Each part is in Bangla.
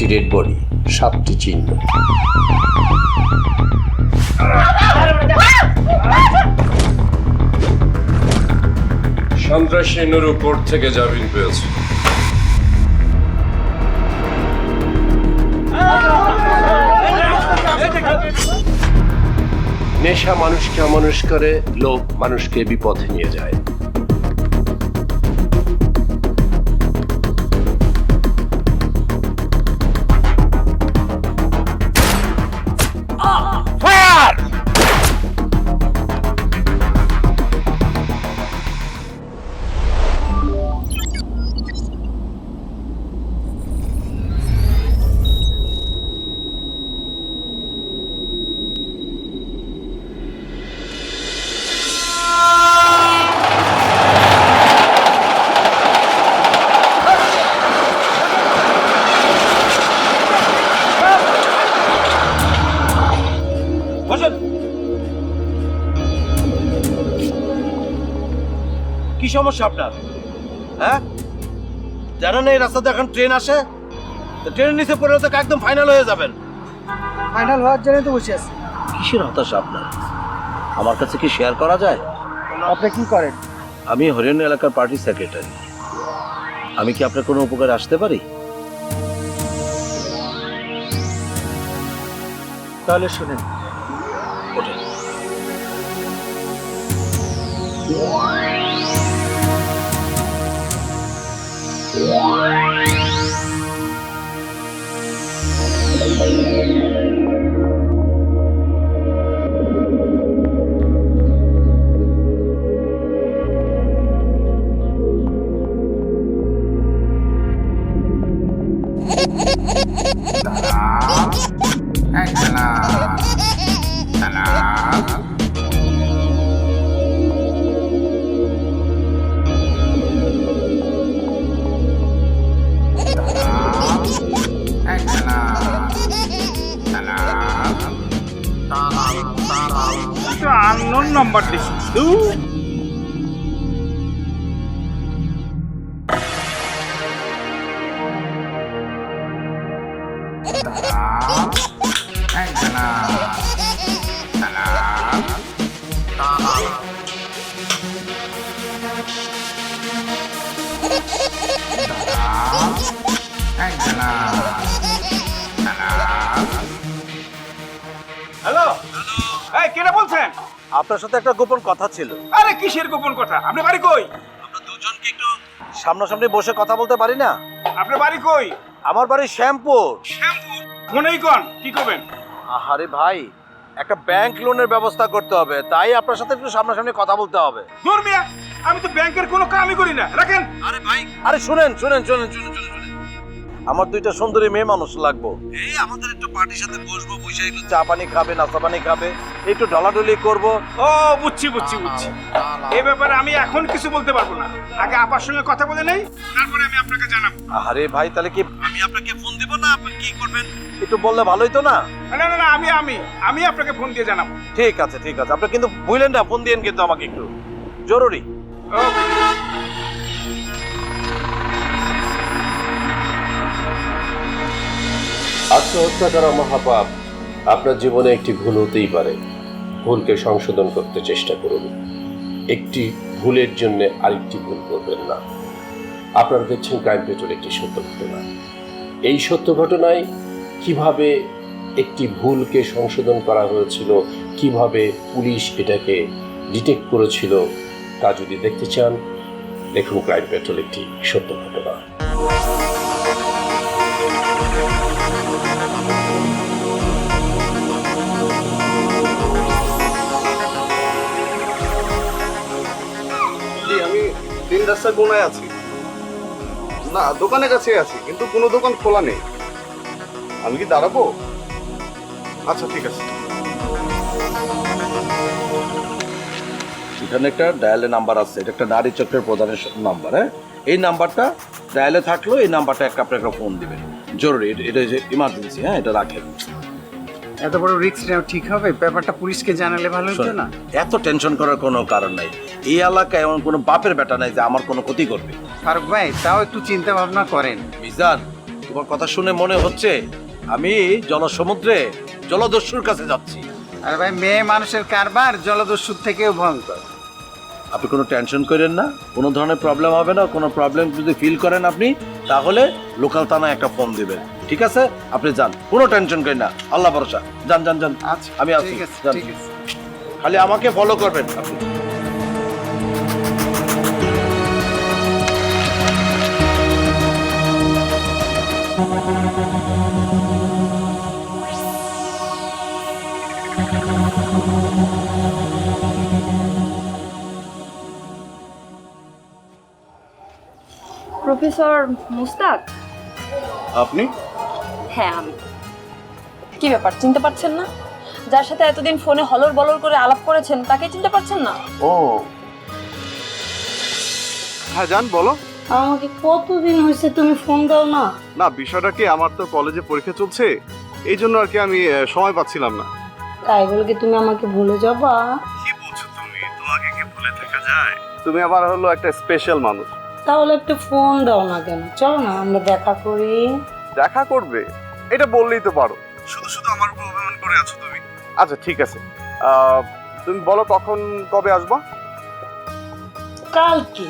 একটি ডেড বডি, 7টি চিহ্ন। সন্ত্রাসী নুরু কোর্ট থেকে জামিন পেয়েছে। নেশা মানুষকে অমানুষ করে, লোভ মানুষকে বিপথে নিয়ে যায়। কি সমস্যা আপনার? হ্যাঁ, জানেন এই রাস্তাতে এখন ট্রেন আসে, তো ট্রেনের নিচে পড়লে তো একদম ফাইনাল হয়ে যাবেন। ফাইনাল হওয়ার জন্য তো বসে আছি। কিসের হতাশা আপনার? আমার কাছে কি শেয়ার করা যায়? আপনি কি করেন? আমি হরিয়ানা এলাকার পার্টি সেক্রেটারি। আমি কি আপনার কোনো উপকারে আসতে পারি? তাহলে শুনেন, ওঠেন। আননোন নাম্বার দিছি। হ্যালো, এই কেনা বলছেন? আপনার সাথে একটা গোপন কথা ছিল। আরে কিসের গোপন কথা? আপনার বাড়ি কই? আমরা দুজনকে একটু সামনাসামনি বসে কথা বলতে পারি না? আপনার বাড়ি কই? আমার বাড়ি শ্যামপুর। শ্যামপুর? ফোনেই কোন কি করবেন? আরে ভাই, একটা ব্যাংক লোনের ব্যবস্থা করতে হবে, তাই আপনার সাথে একটু সামনাসামনি কথা বলতে হবে। দূর মিয়া, আমি তো ব্যাংকের কোনো কামই করি না। রাখেন। আরে ভাই, আরে শুনেন শুনেন শুনেন শুনেন শুনেন শুনেন। আমার দুইটা সুন্দরী মেয়ে মানুষ লাগবো। এই আমাদের একটু পার্টির সাথে বসবো, বসে একটু চা পানি খাবে, নাস্তা পানি খাবে, একটু ঢলাঢলি করবো। ও বুঝছি বুঝছি বুঝছি। এই ব্যাপারে আমি এখন কিছু বলতে পারবো না। আগে আপার সঙ্গে কথা বলে নেই, তারপরে আমি আপনাকে জানাবো। আরে ভাই, তাহলে কি আমি আপনাকে ফোন দিব না? আপনি কি করবেন একটু বললে ভালোই তো না? না না না, আমি আপনাকে ফোন দিয়ে জানাবো। ঠিক আছে ঠিক আছে, আপনি কিন্তু বুঝলেন না, ফোন দিয়েন কিন্তু আমাকে একটু, জরুরি। ওকে। আত্মহত্যা করা মহাপাপ। আপনার জীবনে একটি ভুল হতেই পারে, ভুলকে সংশোধন করতে চেষ্টা করুন। একটি ভুলের জন্য আরেকটি ভুল করবেন না। আপনারা দেখছেন ক্রাইম পেট্রোল, একটি সত্য ঘটনা। এই সত্য ঘটনায় কিভাবে একটি ভুলকে সংশোধন করা হয়েছিল, কিভাবে পুলিশ এটাকে ডিটেক্ট করেছিল, তা যদি দেখতে চান দেখুন ক্রাইম পেট্রোল, একটি সত্য ঘটনা। আমি তিন রাস্তার কোনায় আছি, না দোকানের কাছে আছি, কিন্তু কোনো দোকান খোলা নেই। আমি কি দাঁড়াবো? আচ্ছা ঠিক আছে। এখানে একটা ডায়ালে নাম্বার আছে, এটা একটা নারী চক্রের প্রধানের নাম্বার। হ্যাঁ, এই নাম্বারটা ডায়ালে থাকলো, এই নাম্বারটা আপনাকে ফোন দিবেন, জরুরি। এটা যে ইমার্জেন্সি। হ্যাঁ, এটা রাখেন। এত বড় রিস্ক নেওয়া ঠিক হবে? ব্যাপারটা পুলিশকে জানালে ভালো হতো না? এত টেনশন করার কোনো কারণ নাই। এই এলাকায় এমন কোনো বাপের বেটা নাই যে আমার কোনো ক্ষতি করবে। ফারুক ভাই, তাও একটু চিন্তা ভাবনা করেন। মিজান, তোমার কথা শুনে মনে হচ্ছে আমি জলসমুদ্রে জলদস্যুর কাছে যাচ্ছি। আর ভাই মেয়ে মানুষের কারবার জলদস্যুর থেকেও ভয়ঙ্কর। আপনি কোনো টেনশন করেন না, কোনো ধরনের প্রবলেম হবে না। কোনো প্রবলেম যদি ফিল করেন আপনি, তাহলে লোকাল থানায় একটা ফোন দিবেন, ঠিক আছে? আপনি যান, কোনো টেনশন করেন না, আল্লাহ ভরসা। যান যান যান, আচ্ছা আমি আছি। ঠিক আছে যান। ঠিক আছে। খালি আমাকে ফলো করবেন আপনি। প্রফেসর মুস্তাক? আপনি? হ্যাঁ আমি। কি ব্যাপার, চিনতে পারছেন না? যার সাথে এতদিন ফোনে হলর বলর করে আলাপ করেছেন তাকে চিনতে পারছেন না? ও হ্যাঁ, জান বলো। আমাকে কতদিন হয়েছে তুমি ফোন দাও না? না, বিষয়টা কি, আমার তো কলেজে পরীক্ষা চলছে, এই জন্য আর কি আমি সময় পাচ্ছিলাম না। তাই বলে কি তুমি আমাকে ভুলে যাবা? কি বলছো তুমি? তোমাকে কি ভুলে থাকা যায়? তুমি আবার হলো একটা স্পেশাল মানুষ। তাহলে একটা ফোন দাও না কেন? চলো না আমরা দেখা করি। দেখা করবে এটা বললেই তো পারো, শুধু শুধু আমার উপর অভিমান করে আছো তুমি। আচ্ছা ঠিক আছে, তুমি বলো কখন কবে আসবা? কালকে।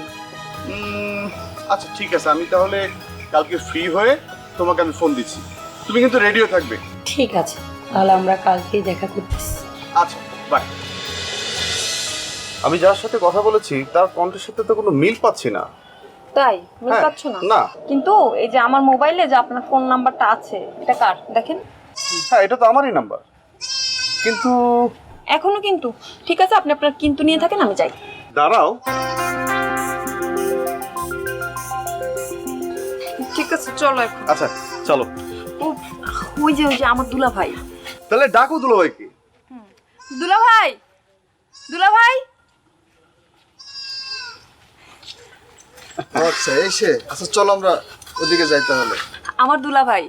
আচ্ছা ঠিক আছে, আমি তাহলে কালকে ফ্রি হয়ে তোমাকে আমি ফোন দিচ্ছি, তুমি কিন্তু রেডিও থাকবে। ঠিক আছে, তাহলে আমরা কালকেই দেখা করতেছি। আচ্ছা বাই। আমি যার সাথে কথা বলেছি তার কণ্ঠের সাথে তো কোনো মিল পাচ্ছি না। তাই মিল হ্যাঁ, পাচ্ছ না? না। কিন্তু এই যে আমার মোবাইলে যে আপনার ফোন নাম্বারটা আছে, এটা কার দেখেন? হ্যাঁ, এটা তো আমারই নাম্বার, কিন্তু এখনো কিন্তু? ঠিক আছে, আপনি আপনার কিন্তু নিয়ে থাকেন, আমি যাই। দাঁড়াও। ঠিক আছে চলো এখন। আচ্ছা চলো। ওই যে আমার দুলা ভাই। তাহলে ডাকো দুলো ভাইকে। দুলা ভাই, দুলা ভাই। আচ্ছা এসে, আচ্ছা চলো আমরা ওদিকে যাই তাহলে। আমার দুলা ভাই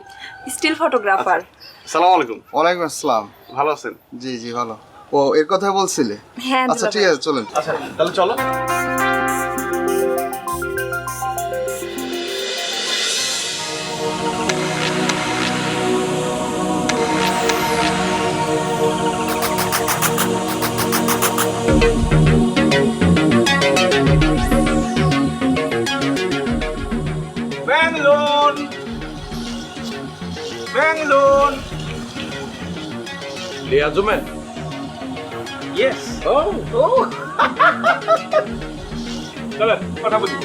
স্টিল ফটোগ্রাফার। সালাম আলাইকুম। ওয়ালাইকুম আসসালাম। ভালো আছেন? জি জি ভালো। ও এর কথা বলছিলে? হ্যাঁ আচ্ছা দুলা ঠিক ভাই। আছে চলেন। আচ্ছা তাহলে চলো। ব্যাঙ্গালোর, ব্যাঙ্গালোর। লিয়াজুমেন? ইয়েস। ও চলো কথা বলি।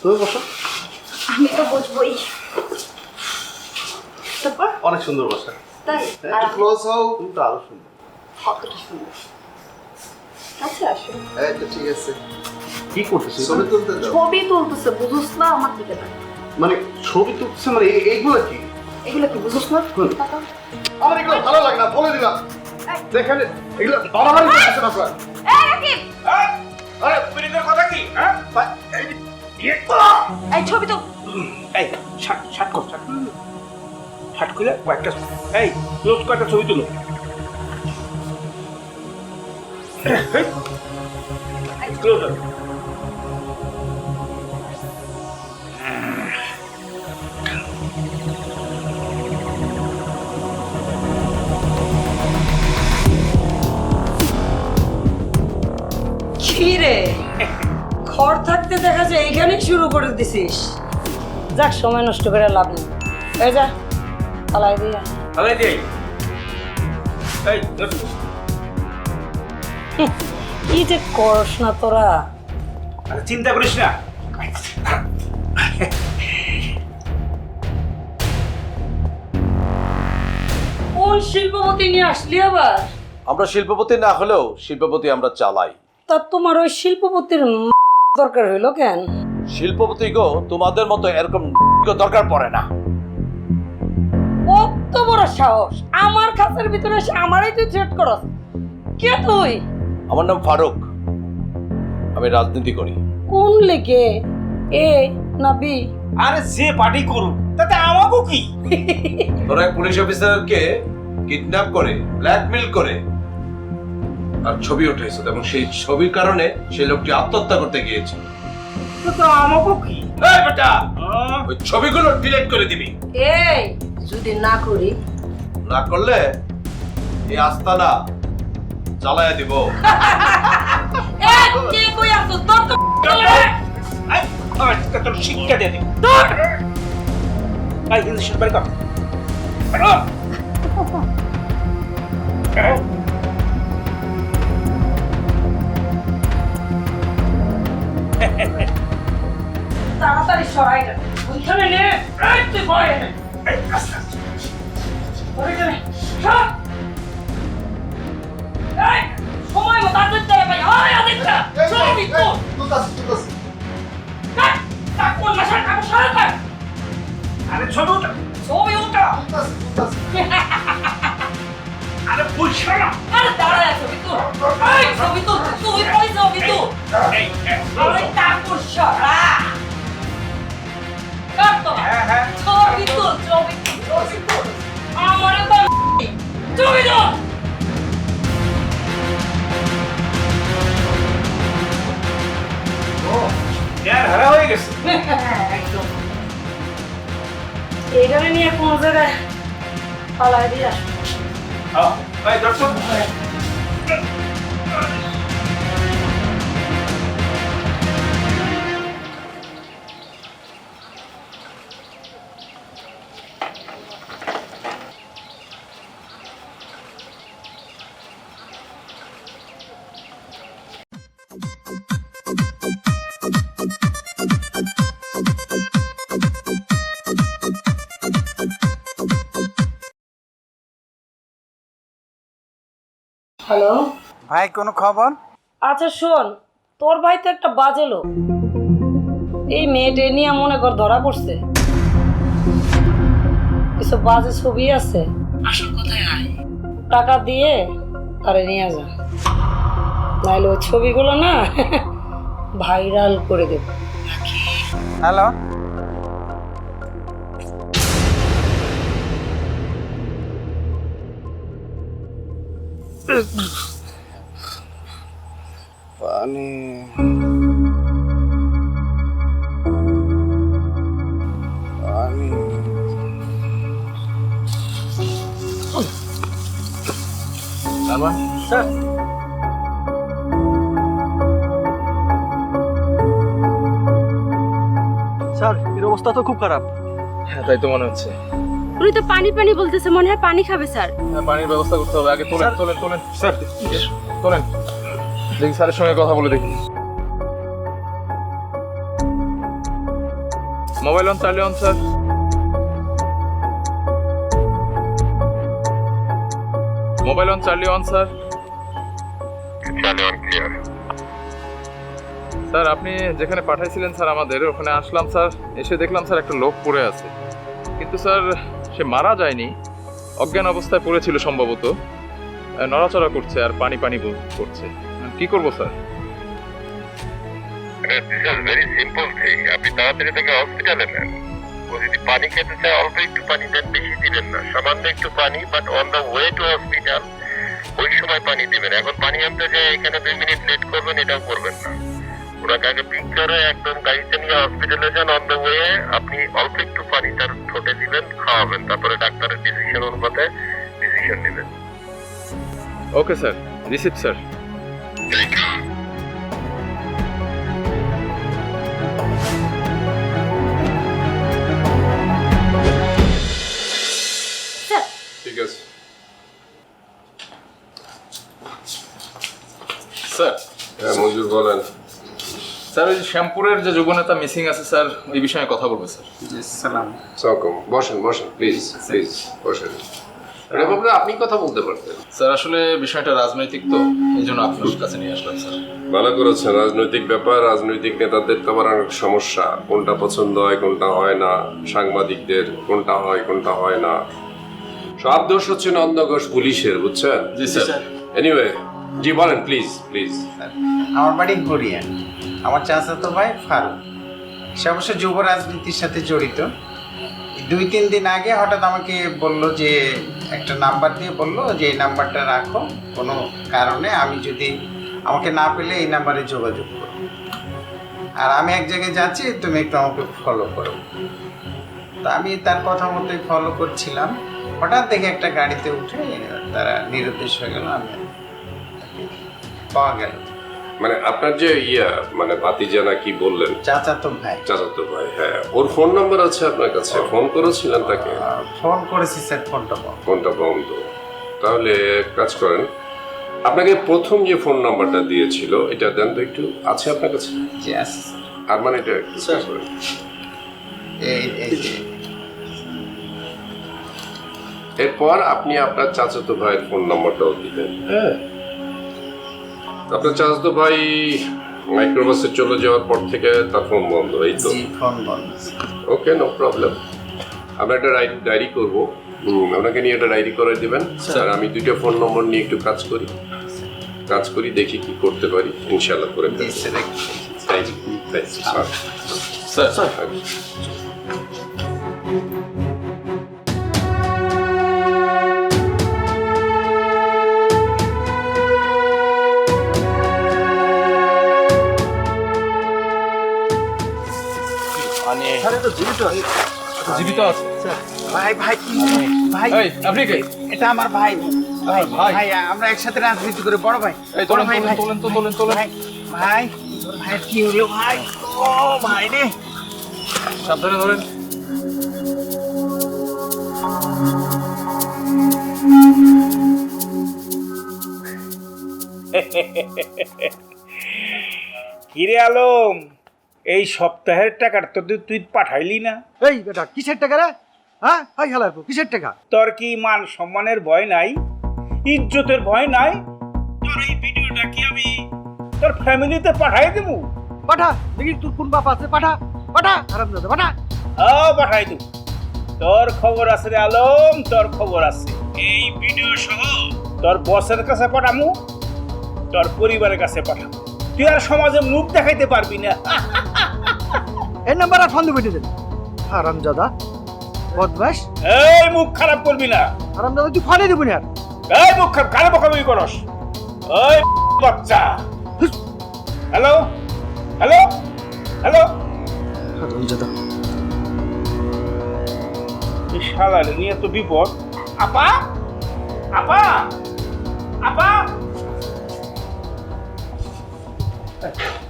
তুমি বসো। আমি তো বুঝবই। অনেক সুন্দর বাসা। তাই? একটু ক্লোজ হও। তুমি তো আরো সুন্দর। কতটা সুন্দর। আচ্ছা আসো। এই তো ঠিক আছে। কি করতেছিস? ছবি তুলতে দাও। ছবি তুলতেছে, বুঝুস না? আমার দিকে তাকা। মানে ছবি তুলছে মানে এইগুলো কি? এগুলো কি বুঝুস না? তাকা। আমার এগুলো ভালো লাগে না, বলে দিলাম। দেখেন এগুলো বাড়াবাড়ি করতেছেন আপনারা। এই রাকিব, আরে পিরিতের কথা কি? হ্যাঁ? এই ছবি তো। এই শার্ট শার্ট কর, শার্ট। শার্ট খুলে কয়েকটা, এই ক্লোজ কয়েকটা ছবি তুলো। ক্লোজ। কি রে, ঘর থাকতে দেখা যায় এইখানেই শুরু করে দিছিস। যাক, সময় নষ্ট করে লাভ নেই। এই যা পালাই দিয়া। তাহলে দিই। এই কি যে করস না তোরা। আরে চিন্তা করিস না। কোন শিল্পপতি নিয়ে আসলি আবার? আমরা শিল্পপতি না হলেও শিল্পপতি আমরা চালাই। তা তোমার ওই শিল্পপতির দরকার হইলো কেন? শিল্পপতি গো তোমাদের মতো এরকম দরকার পড়ে না। কত বড় সাহস, আমার খাঁচার ভিতরে এসে আমারই তুই থ্রেট করস। কে তুই? আমার নাম ফারুক, আমি রাজনীতি করি। কোন লেগে? এ না বি? আরে যে পার্টি করুক তাতে আমাকেও কি? তোরা এক পুলিশ অফিসারকে কিডন্যাপ করে ব্ল্যাকমেল করে আর ছবি উঠেছে, এবং সেই ছবির কারণে সেই লোকটি আত্মহত্যা করতে গিয়েছে। তো আমাকে কি এই বেটা ওই ছবিগুলো ডিলিট করে দিবি। এই যদি না করি না করলে এই আস্তানা জ্বালায়া দিব। এই কে কই আছো তোর তো আজকে তোর শিক্ষা দিয়ে দিই আই হিন্দু বাড়ি কর তাড়াতাড়ি সরাই না ওইখানে নে এই তুই ভয় নে ওইখানে সর এই সময় মতো আদর দেয় ভাই ওই আদিত্য ছবি তো কোন মাসে কাকু সরাই কর আরে ছবি উঠা ছবি উঠা আরে বুঝছো না আরে দাঁড়ায় ছবি তো এই ছবি তো তুই কই ছবি তো এই আরে কাকু সরা কাট তো হ্যাঁ ছবি তো আমারে তো ছবি তো জ্ঞান হারা হয়ে গেছে একদম এইখানে নিয়ে কোন জায়গায় পালাই দিয়া এই দর্শক হ্যালো ভাই কোনো খবর? আচ্ছা শোন তোর ভাই তো একটা বাজে লোক এই মেয়েটা নিয়ে মনে কর ধরা পড়ছে কিছু বাজে ছবি আছে আসল কোথায় আয় টাকা দিয়ে তারে নিয়ে যা নাহলে ওই ছবিগুলো না ভাইরাল করে দেব হ্যালো পানি পানি স্যার স্যার এর অবস্থা তো খুব খারাপ। হ্যাঁ তাই তো মনে হচ্ছে। উনি তো পানি পানি বলতেছে, মনে হয় পানি খাবে স্যার। হ্যাঁ পানির ব্যবস্থা করতে হবে। আগে তোলেন তোলেন তোলেন স্যার, তোলেন দেখি স্যারের সঙ্গে কথা বলে দেখি। Mobile on, Charlie on sir. Mobile on, Charlie on sir. Sir আপনি যেখানে পাঠাইছিলেন স্যার আমাদের ওখানে আসলাম স্যার, এসে দেখলাম স্যার একটা লোক পড়ে আছে, কিন্তু স্যার সে মারা যায়নি, অজ্ঞান অবস্থায় পড়েছিল সম্ভবত, নড়াচড়া করছে আর পানি পানি করছে। কি করবো স্যার? ভেরি সিম্পল থিং, আপনি তাড়াতাড়ি তাকে হসপিটালে নেন। ও যদি পানি খেতে চায় অল্প একটু পানি দেন, বেশি দিবেন না, সামান্য একটু পানি, but on the way to hospital ওই সময় পানি দিবেন। এখন পানি আনতে যে এখানে 2 মিনিট লেট করবেন এটাও করবেন না। ওনাকে আগে পিক করে একদম গাড়িতে নিয়ে হসপিটালে যান। অন দ্য ওয়ে আপনি অল্প একটু পানি তার ঠোঁটে দিবেন, খাওয়াবেন, তারপরে ডাক্তারের ডিসিশন অনুপাতে ডিসিশন নেবেন। Okay sir, receive sir. Thank you. ঠিক আছে স্যার হ্যাঁ মঞ্জুর বলেন। স্যার ওই যে শ্যামপুরের যে যুবনেতা মিসিং আছে স্যার, ওই বিষয়ে কথা বলবো স্যার। সালাম। সালাম, বসেন বসেন প্লিজ প্লিজ বসেন। এটা বাবু আপনি কথা বলতে পারতেন। স্যার আসলে বিষয়টা রাজনৈতিক তো, এই জন্য আপনার কাছে নিয়ে আসলাম স্যার। ভালো করেছেন, রাজনৈতিক ব্যাপার, রাজনৈতিক নেতাদের তো আবার অনেক সমস্যা, কোনটা পছন্দ হয় কোনটা হয় না, সাংবাদিকদের কোনটা হয় কোনটা হয় না, সব দোষ হচ্ছে নন্দ ঘোষ পুলিশের, বুঝছেন? জি স্যার। এনিওয়ে জি বলেন প্লিজ প্লিজ। আমার বাড়ি গড়িয়া, আমার চাচাতো ভাই ফারুক, সে অবশ্য যুব রাজনীতির সাথে জড়িত। 2-3 দিন আগে হঠাৎ আমাকে বলল যে একটা নাম্বার দিয়ে বলল যে এই নাম্বারটা রাখো, কোনো কারণে আমি যদি আমাকে না পেলে এই নাম্বারে যোগাযোগ করো। আর আমি এক জায়গায় যাচ্ছি, তুমি একটু আমাকে ফলো করো। তা আমি তার কথা মতোই ফলো করছিলাম, হঠাৎ দেখে একটা গাড়িতে উঠে তারা নিরুদ্দেশ হয়ে গেল, আমি তাকে পাওয়া গেল। মানে আপনার যে মানে ভাতিজা না কি বললেন, চাচাতো ভাই। চাচাতো ভাই, হ্যাঁ, ওর ফোন নাম্বার আছে আপনার কাছে? ফোন করেছিলেন তাকে? ফোন করেছি স্যার, ফোনটা বন্ধ। ফোনটা বন্ধ? তাহলে এক কাজ করেন, আপনাকে প্রথম যে ফোন নাম্বারটা দিয়েছিল এটা দেন তো একটু, আছে আপনার কাছে? জি আছে স্যার। আর মানে এটা একটু চেক করেন। এই যে এরপর আপনি আপনার চাচাতো ভাইয়ের ফোন নাম্বারটাও দিবেন। হ্যাঁ, আপনার চাচাতো ভাই মাইক্রোবাসে চলে যাওয়ার পর থেকে তার ফোন বন্ধ, এই তো? জি, ফোন বন্ধ। ওকে, নো প্রবলেম। আমরা একটা ডায়েরি করবো, আপনাকে নিয়ে একটা ডায়েরি করে দেবেন। স্যার, আমি 2টা ফোন নম্বর নিয়ে একটু কাজ করি, দেখি কি করতে পারি, ইনশাআল্লাহ করে জি ফেলবো। স্যার। স্যার জীবিত আছে? ভাই ভাই ভাই, এই, আপনি কে? এটা আমার ভাই। ভাই আমরা একসাথে রাজনীতি করে, বড় ভাই। এই বড় তোলেন ভাই, ভাই। তোলেন ভাই ভাই ভাই, কি হলো ভাই? ও ভাই রে, সাবধানে ধরেন। কিরে আলম, এই সপ্তাহের টাকার তো তুই পাঠাইলি না। এই বেটা, কিসের টাকা রে? হ্যাঁ, হাই হালার কিসের টাকা? তোর কি মান সম্মানের ভয় নাই, ইজ্জতের ভয় নাই? তোর এই ভিডিওটা কি আমি তোর ফ্যামিলিতে পাঠাই দেবো? পাঠা দেখি, তোর কোন বাপ আছে? পাঠা হারামজাদা, পাঠা। পাঠাই দেবো। তোর খবর আছে রে আলম, তোর খবর আছে। এই ভিডিও সহ তোর বসের কাছে পাঠামু, তোর পরিবারের কাছে পাঠামু। তুই আর সমাজে মুখ দেখাইতে পারবি না। এই নাম্বার আর ফোন দিবি দেন। হারামজাদা, বদমাশ। এই মুখ খারাপ করবি না। হারামজাদা, তুই ফোনে দিবি না আর। এই মুখ খারাপ, কারে বকাবকি করস? ওই বাচ্চা। হ্যালো হ্যালো হ্যালো, হারামজাদা। এই শালারে নিয়ে তো বিপদ। আপা আপা আপা।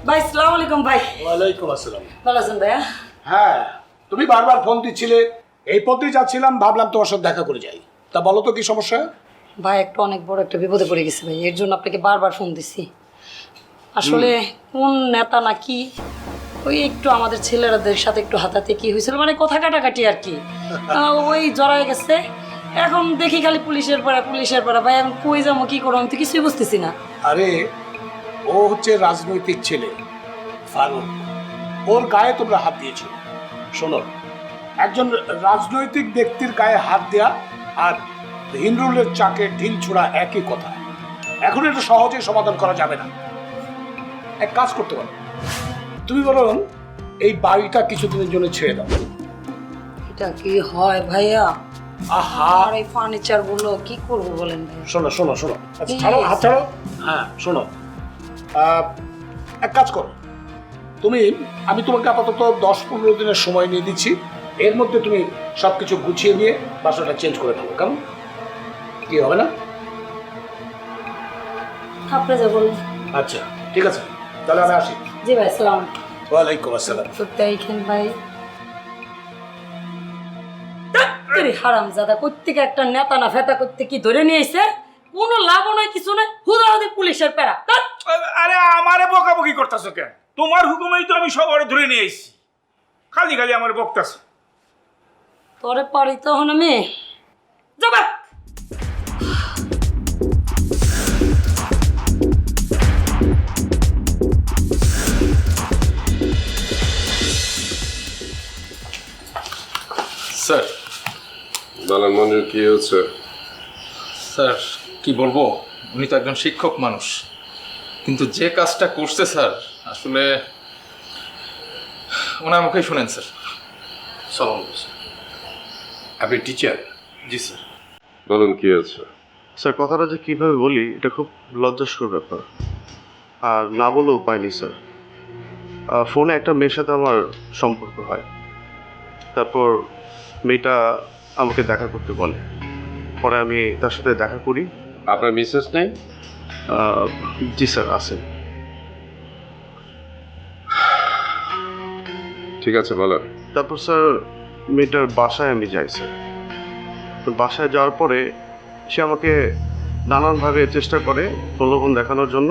ভাই সালাম আলাইকুম। ভাই ওয়ালাইকুম আসসালাম। ভালো আছেন ভাইয়া? হ্যাঁ, তুমি বারবার ফোন দিচ্ছিলে, এই পথেই যাচ্ছিলাম, ভাবলাম তোমার সাথে দেখা করে যাই। তা বলো তো কি সমস্যা? ভাই একটা অনেক বড় একটা বিপদে পড়ে গেছি ভাই, এর জন্য আপনাকে বারবার ফোন দিছি। আসলে কোন নেতা নাকি ওই একটু আমাদের ছেলেরাদের সাথে একটু হাতাতে কি হয়েছিল, মানে কথা কাটাকাটি আর কি, ওই জড়ায় গেছে। এখন দেখি খালি পুলিশের পড়া ভাই, এখন কই যাবো কি করবো আমি তো কিছুই বুঝতেছি না। আরে ও হচ্ছে রাজনৈতিক ছেলে ফারুক, ওর গায়ে তোমরা হাত দিয়েছো। শোনো, একজন রাজনৈতিক ব্যক্তির গায়ে হাত দেয়া আর হিন্দুলের চাকে ঢিল ছোড়া একই কথা। এখন এটা সহজে সমাধান করা যাবে না। এক কাজ করতে পারো, তুমি বরং এই বাড়িটা কিছুদিনের জন্য ছেড়ে দাও। এটা কি হয় ভাইয়া? আহা, আর এই ফার্নিচার গুলো কি করবো বলেন ভাই? শোনো শোনো শোনো, আচ্ছা ছাড়ো, হাত ছাড়ো। হ্যাঁ শোনো, এক কাজ করো, আমি তোমাকে আপাতত 10-15 দিনের সময় নিয়ে দিচ্ছি। এর মধ্যে তুমি সবকিছু গুছিয়ে নিয়ে বাসাটা চেঞ্জ করে ফেলো। কেমন কি হবে না? আপনি যা বলুন। আচ্ছা ঠিক আছে, তাহলে আমি আসি। জি ভাই সালাম। ওয়ালাইকুম আসসালাম। দেখেন ভাই, হারামজাদা কোত্থেকে একটা নেতা না ফেতা করতে কি ধরে নিয়ে এসে, কোনো লাভও নয়, কিছু নয়, হুদাহুদি পুলিশের প্যারা। আরে আমারে বকাবকি করতেছো কেন? তোমার হুকুমেই তো আমি সবার ধরে নিয়ে এসেছি, খালি খালি আমার বকতাছো। তোরে পারি তখন আমি যাবা। স্যার বলেন মঞ্জুর, কি হচ্ছে? স্যার কি বলবো, উনি তো একজন শিক্ষক মানুষ, কিন্তু যে কাজটা করছে স্যার, আসলে ওনার মুখেই শুনেন স্যার। আপনি টিচার? জি স্যার। বলুন কি হচ্ছে? স্যার, কথাটা যে কিভাবে বলি, এটা খুব লজ্জাস্কর ব্যাপার, আর না বলে উপায় নেই স্যার। ফোনে একটা মেয়ের সাথে আমার সম্পর্ক হয়। তারপর মেয়েটা আমাকে দেখা করতে বলে, পরে আমি তার সাথে দেখা করি। আপনার মিসেস নেই? জি স্যার, আছেন। ঠিক আছে, বলেন। তারপর স্যার মেয়েটার বাসায় আমি যাই স্যার। তো বাসায় যাওয়ার পরে সে আমাকে নানানভাবে চেষ্টা করে প্রলোভন দেখানোর জন্য,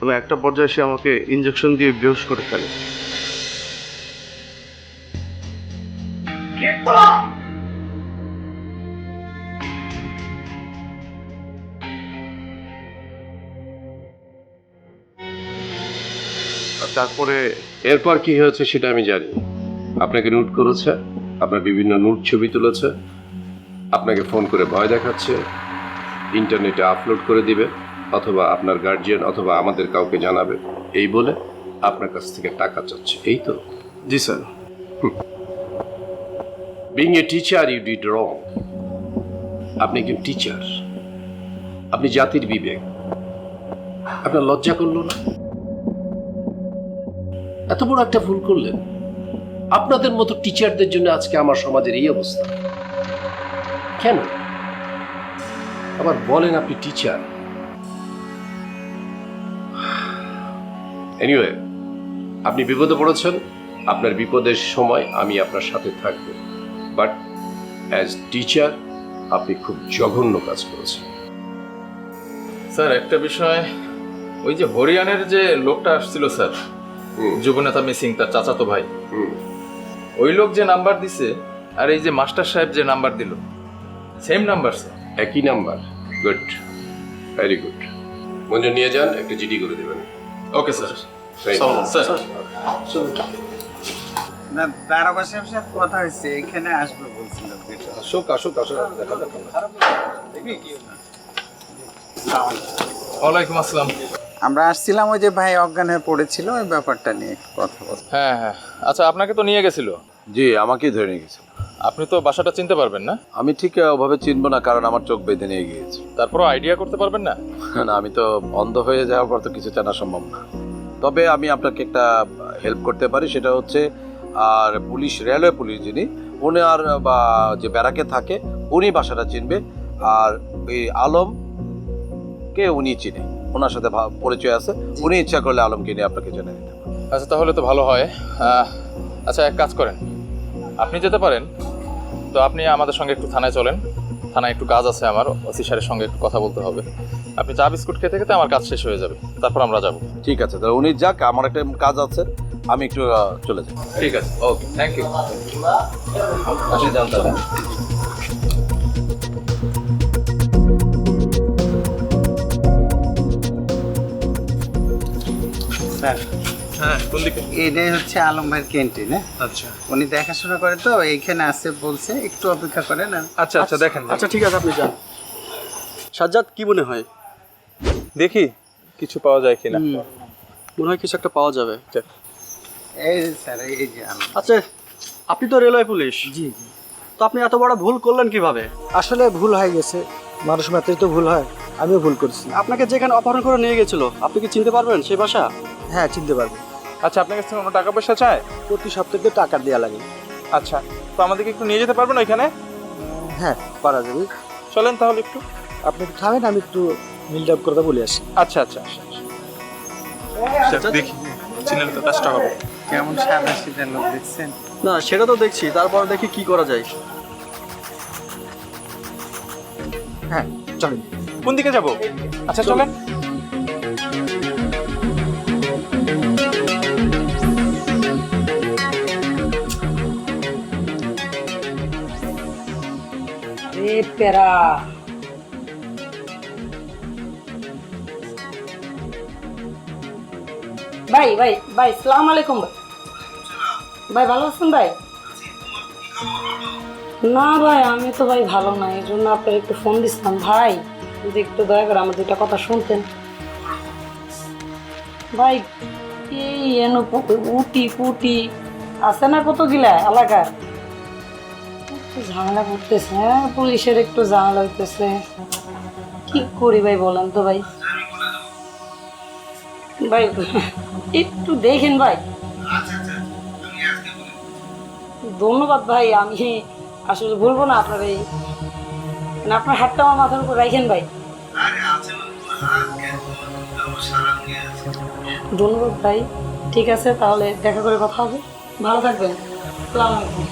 এবং একটা পর্যায়ে সে আমাকে ইঞ্জেকশন দিয়ে বেহুশ করে ফেলে। আর তারপরে এরপর কি হয়েছে সেটা আমি জানি। আপনাকে নোট করেছে, আপনার বিভিন্ন নোট ছবি তুলেছে, আপনাকে ফোন করে ভয় দেখাচ্ছে, ইন্টারনেটে আপলোড করে দিবে, অথবা আপনার গার্জিয়ান অথবা আমাদের কাউকে জানাবে, এই বলে আপনার কাছ থেকে টাকা চাচ্ছে, এই তো? জি sir. Being a teacher you did wrong. আপনি একজন টিচার, আপনি জাতির বিবেক, আপনার লজ্জা করলো না? এত বড় একটা ভুল করলেন। আপনাদের মতো টিচারদের জন্য আজকে আমার সমাজের এই অবস্থা। কেন আবার বলেন আপনি টিচার? এনিওয়ে, আপনি বিপদে পড়েছেন, আপনার বিপদের সময় আমি আপনার সাথে থাকব, বাট অ্যাজ টিচার আপনি খুব জঘন্য কাজ করেছেন। স্যার একটা বিষয়, ওই যে হরিয়ানের যে লোকটা আসছিল স্যার, যুবনেতা মিসিং, তার চাচাতো ভাই, ওই লোক যে নাম্বার দিছে আর এই যে মাস্টার সাহেব যে নাম্বার দিল, সেম নাম্বার স্যার। একই নাম্বার? Good, very good. মঞ্জুর নিয়ে যান, একটা জিডি করে দেবেন। Okay sir. স্যার না, দারোগা সাহেবের সাথে কথা হয়েছে, এখানে আসবে বলছিল। আসুক আসুক আসুক, দেখা যাক। ওয়ালাইকুম আসসালাম। আমরা আসছিলাম ওই যে ভাই অজ্ঞান হয়ে পড়েছিল, ওই ব্যাপারটা নিয়ে একটু কথা বলতে। হ্যাঁ হ্যাঁ, আচ্ছা আপনাকে তো নিয়ে গেছিল। জি, আমাকেই ধরে নিয়ে গেছে। আপনি তো বাসাটা চিনতে পারবেন না? আমি ঠিক ওভাবে চিনবো না, কারণ আমার চোখ বেঁধে নিয়ে গিয়েছে। তারপরও আইডিয়া করতে পারবেন না? না, আমি তো অন্ধ হয়ে যাওয়ার পর তো কিছু জানা সম্ভব না। তবে আমি আপনাকে একটা হেল্প করতে পারি, সেটা হচ্ছে, আর পুলিশ, রেলওয়ে পুলিশ যিনি, উনি আর বা যে ব্যারাকে থাকে উনি বাসাটা চিনবে, আর ওই আলমকে উনি চিনে, ওনার সাথে পরিচয় আছে, উনি ইচ্ছা করলে আলমকে নিয়ে আপনাকে জেনে দিতে পারেন। আচ্ছা তাহলে তো ভালো হয়। আচ্ছা এক কাজ করেন, আপনি যেতে পারেন তো আপনি আমাদের সঙ্গে একটু থানায় চলেন। থানায় একটু কাজ আছে আমার, ওসি স্যারের সঙ্গে একটু কথা বলতে হবে। আপনি চা বিস্কুট খেতে খেতে আমার কাজ শেষ হয়ে যাবে, তারপর আমরা যাব। ঠিক আছে, তাহলে উনি যাক, আমার একটা কাজ আছে, আমি একটু চলে যাই। ঠিক আছে, ওকে, থ্যাংক ইউ। আসি, যান দাদা। স্যার, হ্যাঁ কোন দিকে? এটাই হচ্ছে আলম ভাইয়ের ক্যান্টিন। আচ্ছা উনি দেখাশোনা করে তো, এইখানে আসছে বলছে, একটু অপেক্ষা করেন। আচ্ছা আচ্ছা, দেখেন। আচ্ছা ঠিক আছে, আপনি যান। সাজ্জাদ, কি মনে হয়? দেখি কিছু পাওয়া যায় কিনা। মনে হয় কিছু একটা পাওয়া যাবে। এই যে স্যার, এই যে আলম। আচ্ছা, আপনি তো রেলওয়ে পুলিশ। জি। তো আপনি এত বড় ভুল করলেন কিভাবে? আসলে ভুল হয়ে গেছে, মানুষ মাত্রই তো ভুল হয়, আমিও ভুল করছি। আপনাকে যেখানে অপহরণ করে নিয়ে গেছিল, আপনি কি চিনতে পারবেন সেই বাসা? হ্যাঁ, চিনতে পারবো। আচ্ছা আপনার কাছে কোনো টাকা পয়সা চায়? প্রতি সপ্তাহে টাকা দেওয়া লাগে। আচ্ছা, তো আমাদেরকে একটু নিয়ে যেতে পারবেন ওইখানে? হ্যাঁ, পারা যাবে। চলেন তাহলে একটু। আপনি একটু থামেন, আমি একটু মিলটা আপ করতে বলে আসি। আচ্ছা আচ্ছা আচ্ছা, দেখি চিনেন তো 10 টাকা। কেমন সাদা সিধা লোক দেখছেন? না, সেটা তো দেখছি, তারপর দেখি কি করা যায়। হ্যাঁ, চলেন। কোন দিকে যাব? আচ্ছা চলেন। এ পেরা, ভাই ভাই ভাই, সালাম আলাইকুম ভাই। ভাই ভালো আছেন ভাই? না ভাই, আমি তো ভাই ভালো না, এই জন্য আপনার একটু ফোন দিচ্ছিলাম। ভাই যদি একটু দয়া করে আমার দুইটা কথা শুনতেন ভাই। এই এনো উটি পুটি আছে না কতগুলা এলাকার, একটু ঝামেলা করতেছে। হ্যাঁ, পুলিশের একটু ঝামেলা হইতেছে, কি করি ভাই বলেন তো ভাই। ভাই একটু দেখেন ভাই। ধন্যবাদ ভাই, আমি আসলে বলবো না আপনার এই মানে আপনার হাতটা আমার মাথার উপর রাখেন ভাই। ধন্যবাদ ভাই, ঠিক আছে তাহলে দেখা করে কথা হবে, ভালো থাকবেন। আসসালামু আলাইকুম।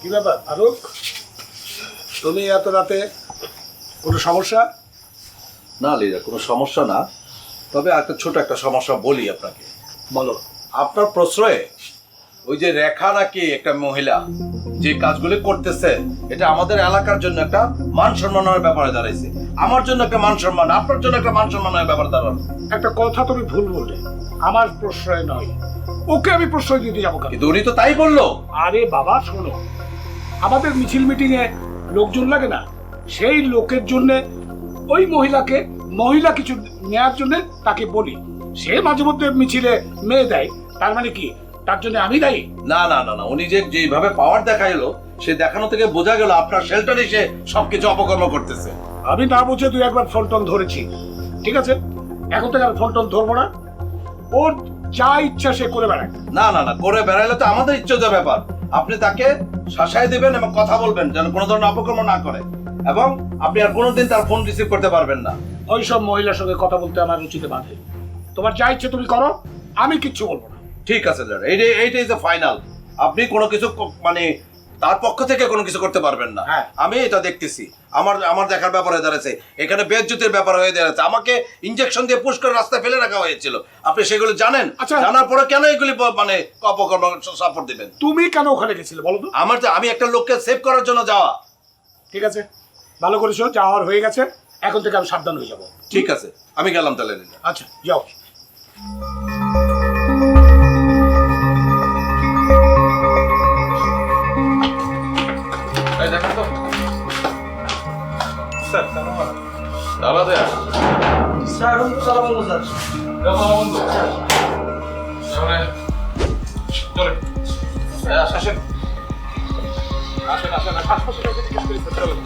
কি ব্যাপার ফারুক, তুমি এত রাতে কোনো সমস্যা? না লিজা, কোনো সমস্যা না, তবে একটা ছোট একটা সমস্যা বলি আপনাকে। বলো। আপনার প্রশ্রয়ে ওই যে রেখা নাকি একটা মহিলা যে কাজগুলি করতেছে, এটা আমাদের এলাকার জন্য একটা মান সম্মানের ব্যাপারে দাঁড়াইছে। আমার জন্য একটা মান সম্মান, আপনার জন্য একটা মান সম্মানের ব্যাপারে দাঁড়ানো। একটা কথা তুমি ভুল বললে, আমার প্রশ্রয় নয়, ওকে আমি প্রশ্রয় দিতে যাবো কেন? কিন্তু উনি তো তাই বললো। আরে বাবা শোনো, আমাদের মিছিল মিটিং এ লোকজন লাগে না, সেই লোকের জন্য ওই মহিলা কিছু নেয়ার জন্য তাকে বলি, সে মাঝে মধ্যে মিছিলে মেয়ে দেয়, তার মানে কি তার জন্য আমি দায়ী? না না না না, উনি যে যেভাবে পাওয়ার দেখাইলো, সে দেখানো থেকে বোঝা গেল আপনার শেল্টারে সে সবকিছু অপকর্ম করতেছে। আমি না বুঝে তুই একবার ফোন টোন ধরেছি, ঠিক আছে, এখন থেকে আর ফোন টোন ধরবো না, ওর যা ইচ্ছা সে করে বেড়ায়। না না না, করে বেড়াইলে তো আমাদের ইজ্জতের ব্যাপার। আপনি তাকে শাসায় দিবেন এবং কথা বলবেন যেন কোনো ধরনের অপকর্ম না করে, এবং আপনি আর কোনোদিন তার ফোন রিসিভ করতে পারবেন না। ওই সব মহিলার সঙ্গে কথা বলতে আমার রুচিতে বাঁধে। তোমার যা ইচ্ছে তুমি করো, আমি কিচ্ছু বলবো না। ঠিক আছে স্যার, এইটাই যে ফাইনাল। আপনি কোনো কিছু মানে তার পক্ষ থেকে কোনো কিছু করতে পারবেন না। হ্যাঁ, আমি এটা দেখতেছি, আমার দেখার ব্যাপার হয়ে দাঁড়াচ্ছে, এখানে বেজ্জতির ব্যাপার হয়ে দাঁড়াচ্ছে। আমাকে ইনজেকশন দিয়ে পুশ করে রাস্তায় ফেলে রাখা হয়েছিল, আপনি সেগুলো জানেন। আচ্ছা, জানার পরে কেন এগুলি মানে অপকর্ম সাপোর্ট দিবেন? তুমি কেন ওখানে গেছিলে বলো তো? আমি একটা লোককে সেভ করার জন্য যাওয়া। ঠিক আছে, ভালো করেছো, যাওয়ার হয়ে গেছে, এখন থেকে আমি সাবধান হয়ে যাবো। ঠিক আছে, আমি গেলাম তাহলে। আচ্ছা যাও। দেখেন তো স্যার তালা দেয়া স্যার এখন তো তালা বন্ধ স্যার। বন্ধু চলে আসেন আসেন আসেন আশপাশে কাউকে জিজ্ঞেস করি স্যার। চলেন।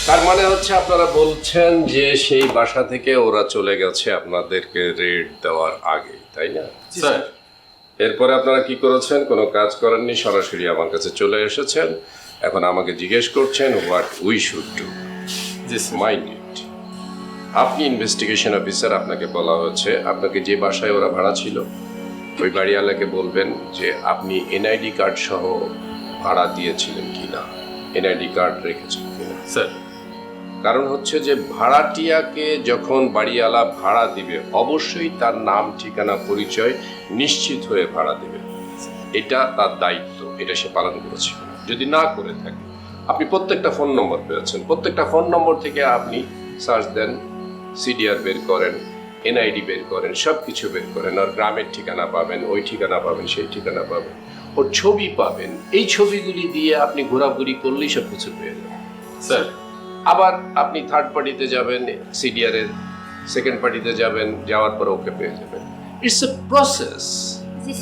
তার মানে হচ্ছে আপনারা বলছেন যে সেই বাসা থেকে ওরা চলে গেছে আপনাদেরকে রেড দেওয়ার আগে, তাই না? স্যার এরপরে আপনারা কি করেছেন? কোনো কাজ করেননি, সরাসরি আমার কাছে চলে এসেছেন, এখন আমাকে জিজ্ঞেস করছেন what we should do. Mind it, আপনি ইনভেস্টিগেশন অফিসার, আপনাকে বলা হচ্ছে আপনাকে যে বাসায় ওরা ভাড়া ছিল ওই বাড়িওয়ালাকে বলবেন যে আপনি এনআইডি কার্ড সহ ভাড়া দিয়েছিলেন কিনা, এনআইডি কার্ড রেখেছেন কিনা। স্যার কারণ হচ্ছে যে ভাড়াটিয়াকে যখন বাড়িওয়ালা ভাড়া দিবে অবশ্যই তার নাম ঠিকানা পরিচয় নিশ্চিত হয়ে ভাড়া দেবে, এটা তার দায়িত্ব, এটা সে পালন করেছে। যদি না করে থাকে, আপনি প্রত্যেকটা ফোন নম্বর পেয়েছেন, প্রত্যেকটা ফোন নম্বর থেকে আপনি সার্চ দেন, সিডিআর বের করেন, এনআইডি বের করেন, সব কিছু বের করেন, আর গ্রামের ঠিকানা পাবেন, ওই ঠিকানা পাবেন, সেই ঠিকানা পাবেন, ওর ছবি পাবেন। এই ছবিগুলি দিয়ে আপনি ঘোরাঘুরি করলেই সব কিছু পেয়ে যাবেন। স্যার আবার আপনি থার্ড পার্টিতে যাবেন, সিডিআর এর সেকেন্ড পার্টিতে যাবেন, যাওয়ার পর ওকে পেয়ে যাবেন। It's a process.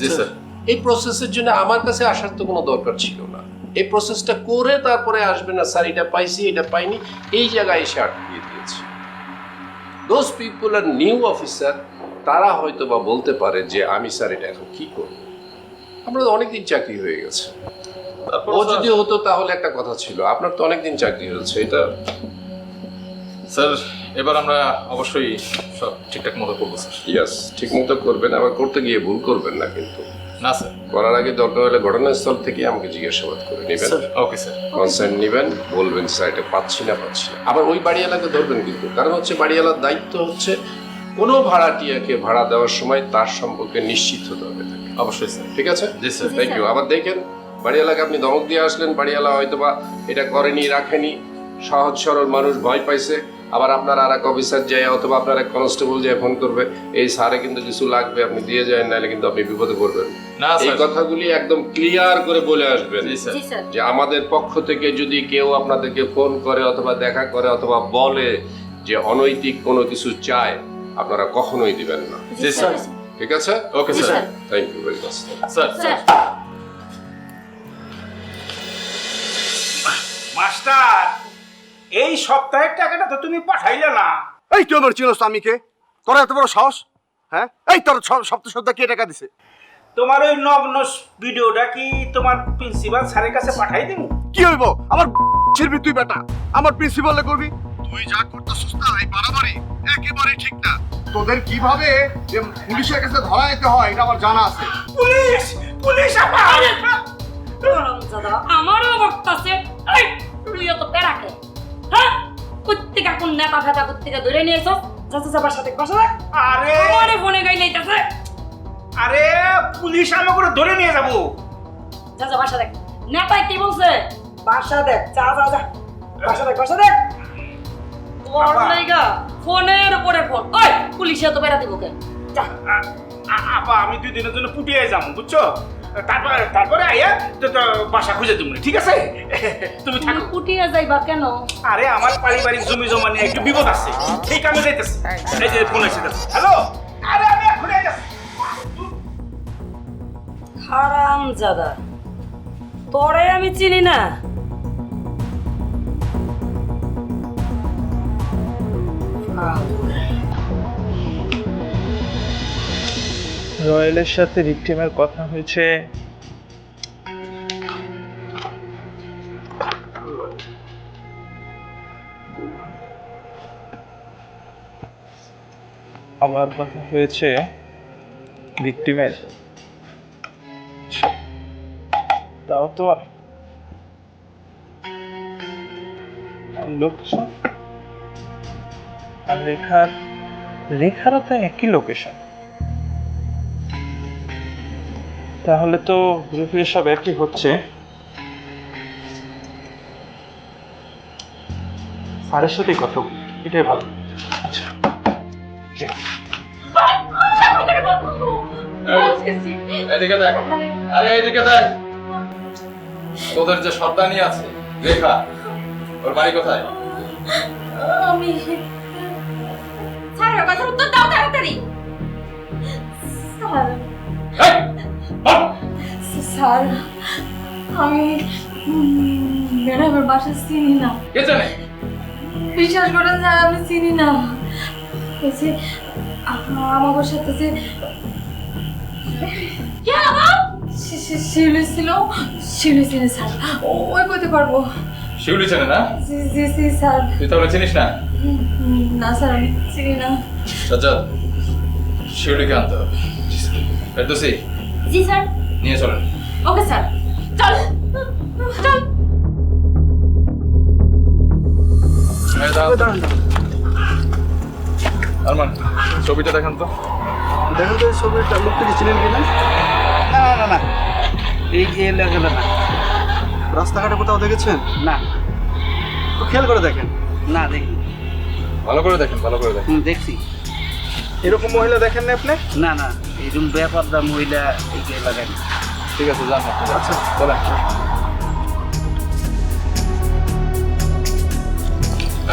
G sir. এই প্রসেসের জন্য আমার কাছে আসার তো কোনো দরকার ছিল না। এই প্রসেসটা করে তারপরে আসবেন না, স্যার এটা পাইছি এটা পাইনি, এই জায়গায় এসে আটকিয়ে দিয়েছি। Those people are new officer, তারা হয়তো বা বলতে পারে যে আমি স্যার এটা এখন কি করব, আমরা তো অনেকদিন চাকরি হয়ে গেছে। ও যদি হতো তাহলে একটা কথা ছিল, আপনার তো অনেকদিন চাকরি হচ্ছে। এটা স্যার এবার আমরা অবশ্যই সব ঠিকঠাক মতো করবো স্যার। ইয়াস, ঠিক মতো করবেন, আবার করতে গিয়ে ভুল করবেন না কিন্তু। না স্যার। করার আগে দরকার হলে ঘটনাস্থল থেকে আমাকে জিজ্ঞাসাবাদ করে নেবেন। Okay sir. কনসার্ন নেবেন, বলবেন স্যার এটা পাচ্ছি না। আবার ওই বাড়িওয়ালাকে ধরবেন কিন্তু, কারণ হচ্ছে বাড়িওয়ালার দায়িত্ব হচ্ছে কোনো ভাড়াটিয়াকে ভাড়া দেওয়ার সময় তার সম্পর্কে নিশ্চিত হতে হবে। অবশ্যই স্যার। ঠিক আছে? জি স্যার। Thank you. আবার দেখেন, বাড়িওয়ালাকে আপনি ধমক দিয়ে আসলেন, বাড়িওয়ালা হয়তো বা এটা করেনি, রাখেনি, সহজ সরল মানুষ ভয় পাইছে, আবার আপনার আর এক অফিসার যায় অথবা আপনার এক কনস্টেবল যায় ফোন করবে, এই স্যারে কিন্তু কিছু লাগবে, আপনি দিয়ে যায়, নাহলে কিন্তু আপনি বিপদে পড়বেন। না এই স্যার। কথাগুলি একদম ক্লিয়ার করে বলে আসবেন জি স্যার। যে আমাদের পক্ষ থেকে যদি কেউ আপনাদেরকে ফোন করে অথবা দেখা করে অথবা বলে যে অনৈতিক কোনো কিছু চায়, আপনারা কখনোই দিবেন না। জি স্যার। ঠিক আছে? Okay sir. Thank you very much. Sir এই সপ্তাহের টাকাটা তো তুমি পাঠাইলে না। এই তুই আমার চিনস আমি কে? তোর এত বড় সাহস? হ্যাঁ, এই তোর সপ্তাহ কে টাকা দিছে? তোমার ওই নগ্ন ভিডিওটা কি তোমার প্রিন্সিপাল স্যারের কাছে পাঠাই দিব? কি হইব? আমার ছিড়বি তুই বেটা, আমার প্রিন্সিপালে করবি? তুই যা করতেছিস না এই বাড়াবাড়ি একেবারে ঠিক না। তোদের কিভাবে যে পুলিশের কাছে ধরা যেতে হয় এটা আমার জানা আছে। পুলিশ পুলিশ দাদা আমারও বক্তাছে। এই তুই তো পেরাকে, হ্যাঁ কুত্তিকা কোন নেতা ফেতা কুত্তিকা ধরে নিয়েছো? যাচ্ছে যাবার সাথে বসা দেখ। আরে আমারে ফোনে গাইলেইতাছে। আরে পুলিশ আমাকে ধরে নিয়ে যাবো। যা যা বাসা দেখ। নেতাই কি বলছে? বাসা দেখ, যা যা যা বাসা দেখ, বাসা দেখ। তোর লাইগা ফোনের উপরে ফোন। ওই পুলিশে তো বেড়া দিব কে? যা। আপা আমি 2 দিনের জন্য পুটিয়ে যাবো, বুঝছো? তারপরে আইয়া তো বাসা খুঁজে তুমি, ঠিক আছে? তুমি থাকো। পুটিয়ে যাইবা কেন? আরে আমার পারিবারিক জমি জমা নিয়ে একটু বিপদ আছে, সেই কামে যাইতেছি। এই যে ফোন এসে যাচ্ছে। হ্যালো, আরে আমি এখনই যাচ্ছি। হারামজাদা, তোরে আমি চিনি না। রয়েলের সাথে ভিকটিমের কথা হয়েছে। আমার কথা হয়েছে ভিকটিমের। তাও তো লোকেশন আর রেখারও তো একই লোকেশন। তাহলে তো ঘুরে ফিরে সব একই হচ্ছে। স্যারের সাথেই কথা বলি, এটাই ভালো। আচ্ছা এদিকে দেখ, আরে এদিকে দেখ। তোদের যে সর্দানি আছে রেখা, ওর বাড়ি কোথায়? আমি স্যার কথা উত্তর দাও তাড়াতাড়ি। স্যার আমি ম্যাডামের বাসা চিনি না। কে জানে? বিশ্বাস করেন স্যার আমি চিনি না। বলছি আমার সাথে যে শিউলি ছিল, শিউলি চিনি স্যার, ওই করতে পারবো। শিউলি চেনে না? জি জি জি স্যার। তুই তাহলে চিনিস না? না স্যার আমি চিনি না। সাজ্জাদ, শিউলিকে আনতে হবে। ফেরদৌসি, জি স্যার। নিয়ে চলেন। ওকে স্যার, চল চল। আরমান, ছবিটা দেখান তো। দেখেন তো এই ছবিটা লোকটা কি চিনেন কিনা? না না না না, এই এলাকাটা না। রাস্তাঘাটে কোথাও দেখেছেন? না তো খেয়াল করে দেখেন। না দেখি। ভালো করে দেখেন, ভালো করে দেখেন। দেখছি। এরকম মহিলা দেখেন না আপনি? না না, এইরকম ব্যাপারটা মহিলা এই এলাকায় না। ঠিক আছে, যান। আচ্ছা চলেন।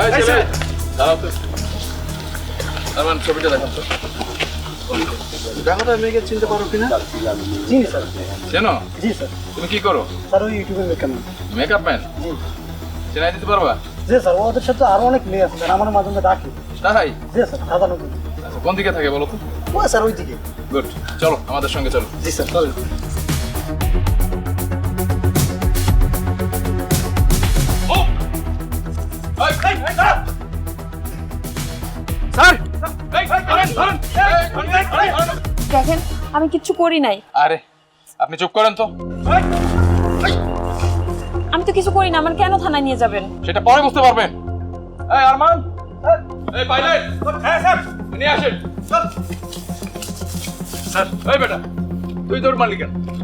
এই ছেলে, দাঁড়াও তো। আরমান, ছবিটা দেখান তো। দেখো তো মেয়েকে চিনতে পারো কিনা? জি স্যার। চেনো? জি স্যার। তুমি কি করো? স্যার ওই ইউটিউবে মেকআপ ম্যান। Makeup man? জি। চেনাই দিতে পারবা? জি স্যার, ওদের সাথে আরো অনেক মেয়ে আছে স্যার, আমার মাঝে মাঝে ডাকি। তাই? জি স্যার, সাধারণত। আচ্ছা, কোন দিকে থাকে বলো তো? ও স্যার ওই দিকে। গুড, চলো আমাদের সঙ্গে চলো। জি স্যার, চলেন। দেখেন আমি কিচ্ছু করি নাই। আরে আপনি চুপ করেন তো। আমি তো কিছু করি না, আমার কেন থানায় নিয়ে যাবেন? সেটা পরে বুঝতে পারবেন। এই আরমান, এই পাইলট, হ্যাঁ স্যার, নিয়ে আসেন। স্যার, এই বেটা, তুই তোর মালিক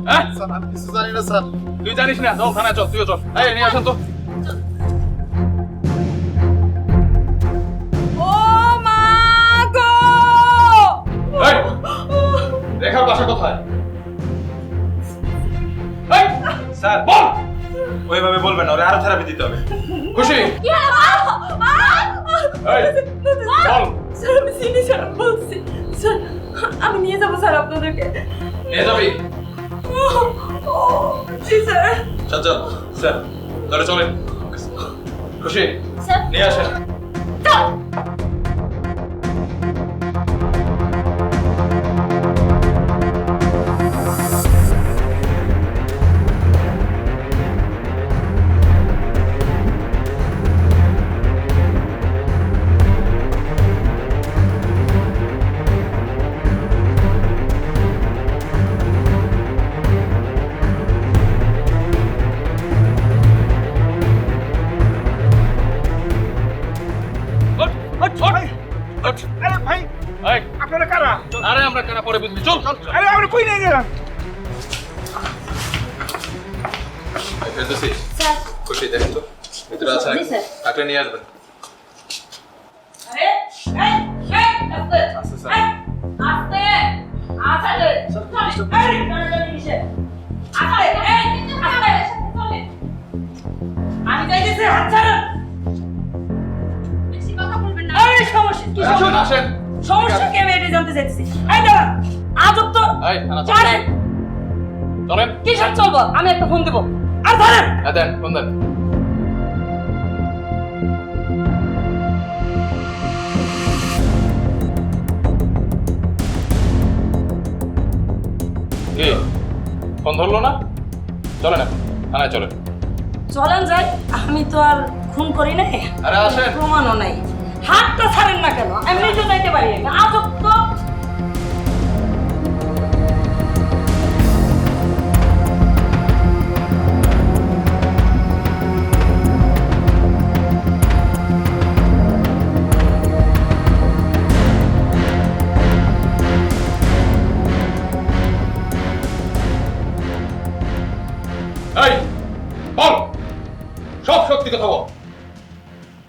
হ্যাঁ? স্যার আমি কিছু জানি না স্যার। তুই জানিস না? চল থানায় চল, তুইও চল। এই নিয়ে আসেন তো। ও মা গো! এই, রেখার বাসা কোথায়? এই, স্যার বল। ওইভাবে বলবেন না, ওরে আরো থেরাপি দিতে হবে। খুশি? কি হলো? এই, বল। স্যার আমি চিনি স্যার, বলছি স্যার আমি নিয়ে যাবো স্যার আপনাদেরকে। নিয়ে যাবি? জি স্যার। সাজ্জাদ, স্যার, তাহলে চলেন। খুশি স্যার নিয়ে আসেন। আরে ভাই এই, আপনারা কারা? আরে আমরা কেন পরে বুঝবি, চল। আরে আমরা কই নিয়ে গেলাম? ফেরদৌসি, স্যার খুশি দেখেন তো ভিতরে আছে জি, স্যার। কাকে নিয়ে আসবেন। আরে এই আস্তে আচ্ছা স্যার। আস্তে আস্তে এই টানাটানি কিসে? আস্তে আস্তে আমি যাইতেছি, হাত ছাড়ুন। বেশি কথা বলবেন না। আরে সমস্যা কি? আসেন আসেন। সমস্যা কি? আমি এটা জানতে চাইতেছি। এই দাঁড়া, আজব তো। এই, থানা চল। ছাড়েন। চলেন। কিসব চলবো? আমি একটা ফোন দেবো। আর ধরেন। হ্যাঁ দেন, ফোন দেন। কি ফোন ধরলো না? চলেন এখন থানায় চলেন। চলেন যাই, আমি তো আর খুন করি নাই, আরে আসেন। প্রমাণও নাই। হাতটা ছাড়েন না কেন? আমি নিজে যাইতে পারি না। আজব তো। এই বল, সব সত্যি কথা বল।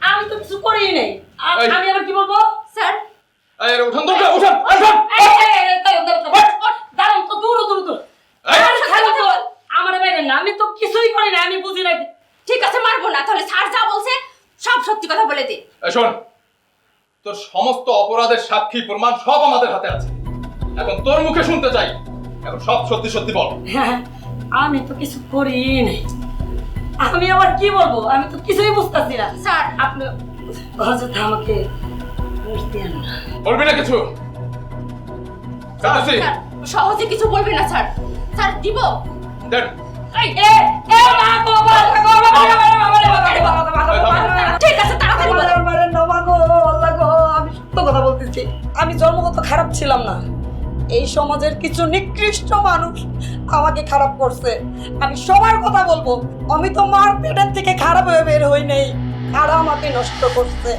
আমি তো কিছু করিই নাই। এই। আমি আবার কি বলবো? স্যার এই আরে উঠান দরজা, উঠান উঠান। দাঁড়ান তো, দূর দূর দূর। এই। আর খালি তো আমার বাইরে না, আমি তো কিছুই করি না, আমি বুঝি না। ঠিক আছে মারবো না, তাহলে স্যার যা বলছে সব সত্যি কথা বলে দে। এই শোন, তোর সমস্ত অপরাধের সাক্ষী প্রমাণ সব আমাদের হাতে আছে। এখন তোর মুখে শুনতে চাই, এখন সব সত্যি সত্যি বল। হ্যাঁ, আমি তো কিছু করি নাই। আমি আবার কি বলবো? আমি তো কিছুই বুঝতেছি না। স্যার আপনি অযথা আমাকে দোষ দিয়েন না। বলবি না কিছু? ফেরদৌসি, স্যার সহজে কিছু বলবে না স্যার। স্যার দিব। দেন। এই এ এ মা গো, মা গো, ঠিক আছে তাড়াতাড়ি বলো। আমি সত্য কথা বলতেছি। আমি জন্মগত খারাপ ছিলাম না। এই সমাজের কিছু নিকৃষ্ট মানুষ আমাকে খারাপ করছে। আমি সবার কথা বলবো, আমি তো মার পেটের থেকে খারাপ হয়ে বের হই নাই, আর আমাকে নষ্ট করছে।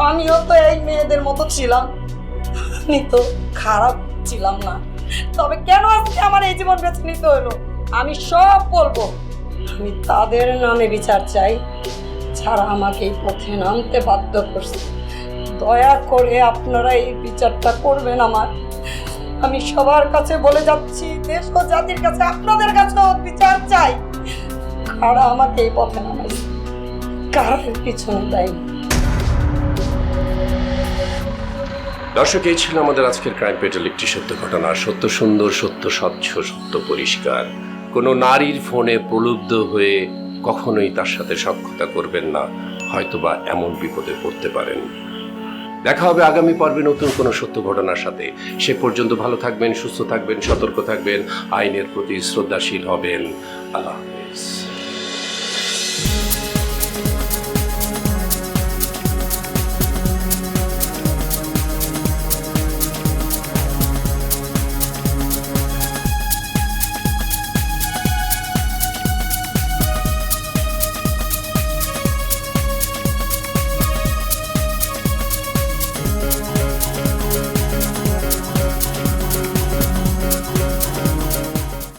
আমিও তো এই মেয়েদের মতো ছিলাম, আমি তো খারাপ ছিলাম না। তবে কেন আজকে আমার এই জীবন বেছে নিতে হলো আমি সব বলবো। আমি তাদের নামে বিচার চাই যারা আমাকে এই পথে নামতে বাধ্য করছে। দয়া করে আপনারা এই বিচারটা করবেন আমার। আমি সবার কাছে বলে যাচ্ছি, দেশ ও জাতির কাছে, আপনাদের কাছেও বিচার চাই। কারা আমাকে এই পথে নামাইছে, কারা এর পিছনে দায়ী। দর্শক, এই ছিল আমাদের আজকের ক্রাইম পেট্রোল, একটি সত্য ঘটনা। সত্য সুন্দর, সত্য স্বচ্ছ, সত্য পরিষ্কার। কোনো নারীর ফোনে প্রলুব্ধ হয়ে কখনোই তার সাথে সাক্ষাৎ করবেন না, হয়তোবা এমন বিপদে পড়তে পারেন। দেখা হবে আগামী পর্বে নতুন কোনো সত্য ঘটনার সাথে। সে পর্যন্ত ভালো থাকবেন, সুস্থ থাকবেন, সতর্ক থাকবেন, আইনের প্রতি শ্রদ্ধাশীল হবেন। আল্লাহ হাফেজ।